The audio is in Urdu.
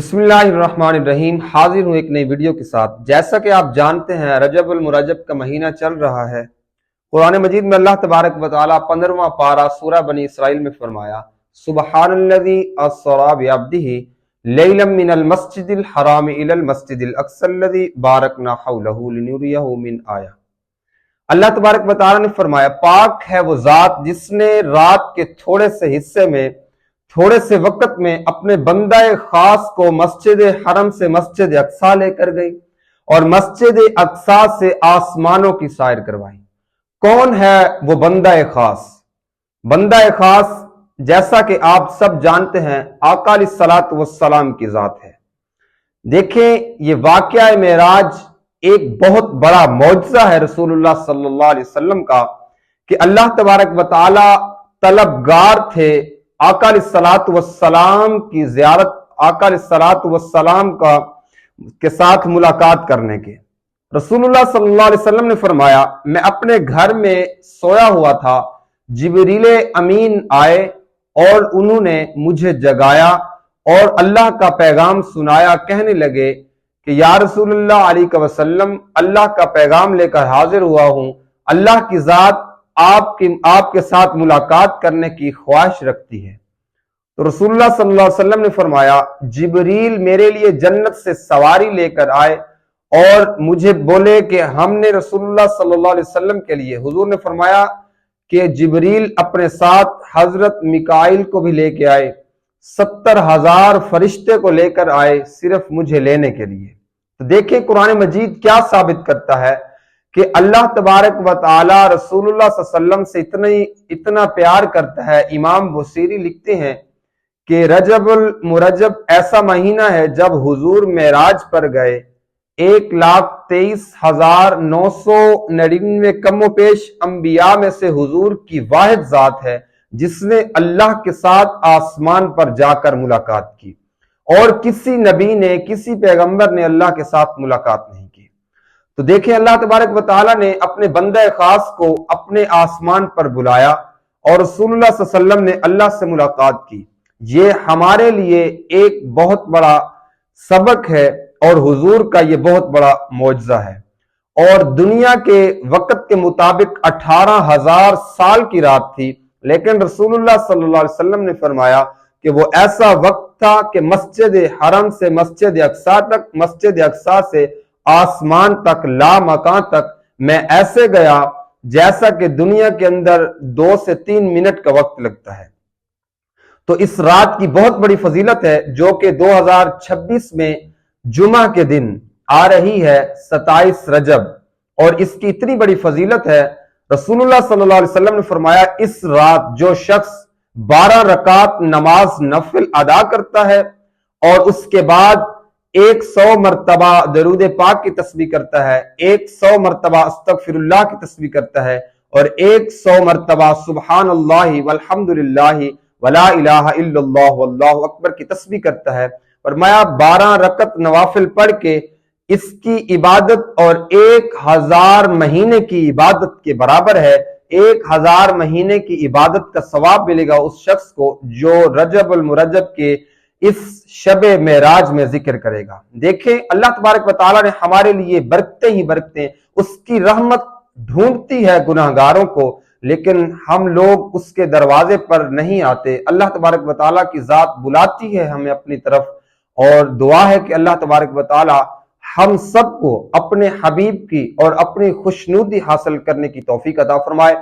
بسم اللہ الرحمن الرحیم، حاضر ہوں ایک نئی ویڈیو کے ساتھ۔ جیسا کہ آپ جانتے ہیں رجب المرجب کا مہینہ چل رہا ہے۔ قرآن مجید میں اللہ تبارک و تعالیٰ 15واں پارہ سورہ بنی اسرائیل میں فرمایا، سبحان الذی اسری بعبدہ لیلا من المسجد الحرام الی المسجد الاقصی الذی بارکنا حولہ لنریہ من آیہ۔ اللہ تبارک و تعالیٰ نے فرمایا، پاک ہے وہ ذات جس نے رات کے تھوڑے سے حصے میں تھوڑے سے وقت میں اپنے بندہ خاص کو مسجد حرم سے مسجد اقصی لے کر گئی اور مسجد اقصی سے آسمانوں کی سیر کروائی۔ کون ہے وہ بندہ خاص؟ بندہ خاص جیسا کہ آپ سب جانتے ہیں آقا علیہ الصلوۃ والسلام کی ذات ہے۔ دیکھیں، یہ واقعہ معراج ایک بہت بڑا معجزہ ہے رسول اللہ صلی اللہ علیہ وسلم کا، کہ اللہ تبارک و تعالی طلبگار تھے آقا علیہ الصلوۃ والسلام کی زیارت، آقا علیہ الصلوۃ والسلام کے ساتھ ملاقات کرنے کے۔ رسول اللہ صلی اللہ علیہ وسلم نے فرمایا، میں اپنے گھر میں سویا ہوا تھا، جبریل امین آئے اور انہوں نے مجھے جگایا اور اللہ کا پیغام سنایا۔ کہنے لگے کہ یا رسول اللہ علیہ وسلم، اللہ کا پیغام لے کر حاضر ہوا ہوں، اللہ کی ذات آپ کے ساتھ ملاقات کرنے کی خواہش رکھتی ہے۔ تو رسول اللہ صلی اللہ علیہ وسلم نے فرمایا، جبریل میرے لیے جنت سے سواری لے کر آئے اور مجھے بولے کہ ہم نے رسول اللہ صلی اللہ علیہ وسلم کے لیے، حضور نے فرمایا کہ جبریل اپنے ساتھ حضرت میکائیل کو بھی لے کے آئے، 70,000 فرشتے کو لے کر آئے صرف مجھے لینے کے لیے۔ تو دیکھیں قرآن مجید کیا ثابت کرتا ہے کہ اللہ تبارک و تعالی رسول اللہ صلی اللہ علیہ وسلم سے اتنا پیار کرتا ہے۔ امام بصیری لکھتے ہیں کہ رجب المرجب ایسا مہینہ ہے جب حضور معراج پر گئے، 1,23,999 کم و بیش انبیاء میں سے حضور کی واحد ذات ہے جس نے اللہ کے ساتھ آسمان پر جا کر ملاقات کی، اور کسی نبی نے، کسی پیغمبر نے اللہ کے ساتھ ملاقات نہیں کی۔ تو دیکھیں اللہ تبارک و تعالیٰ نے اپنے بندہ خاص کو اپنے آسمان پر بلایا اور رسول اللہ صلی اللہ علیہ وسلم نے اللہ سے ملاقات کی۔ یہ ہمارے لیے ایک بہت بڑا سبق ہے اور حضور کا یہ بہت بڑا معجزہ ہے۔ اور دنیا کے وقت کے مطابق 18,000 سال کی رات تھی، لیکن رسول اللہ صلی اللہ علیہ وسلم نے فرمایا کہ وہ ایسا وقت تھا کہ مسجد حرم سے مسجد اقصی تک، مسجد اقصی سے آسمان تک، لا مکان تک میں ایسے گیا جیسا کہ دنیا کے اندر 2 سے 3 منٹ کا وقت لگتا ہے۔ تو اس رات کی بہت بڑی فضیلت ہے جو کہ 2026 میں جمعہ کے دن آ رہی ہے، 27 رجب، اور اس کی اتنی بڑی فضیلت ہے۔ رسول اللہ صلی اللہ علیہ وسلم نے فرمایا، اس رات جو شخص 12 رکعت نماز نفل ادا کرتا ہے اور اس کے بعد 100 مرتبہ درود پاک کی تسبیح کرتا ہے، 100 مرتبہ استغفر اللہ کی تسبیح کرتا ہے، اور 100 مرتبہ سبحان اللہ والحمد للہ ولا الہ الا اللہ واللہ اکبر کی تسبیح کرتا ہے، فرمایا 12 رکعت نوافل پڑھ کے اس کی عبادت اور 1000 مہینے کی عبادت کے برابر ہے۔ 1000 مہینے کی عبادت کا ثواب ملے گا اس شخص کو جو رجب المرجب کے اس شب معراج میں ذکر کرے گا۔ دیکھیں اللہ تبارک و تعالیٰ نے ہمارے لیے برکتیں ہی برکتیں، اس کی رحمت ڈھونڈتی ہے گناہگاروں کو، لیکن ہم لوگ اس کے دروازے پر نہیں آتے۔ اللہ تبارک و تعالیٰ کی ذات بلاتی ہے ہمیں اپنی طرف، اور دعا ہے کہ اللہ تبارک و تعالیٰ ہم سب کو اپنے حبیب کی اور اپنی خوشنودی حاصل کرنے کی توفیق عطا فرمائے۔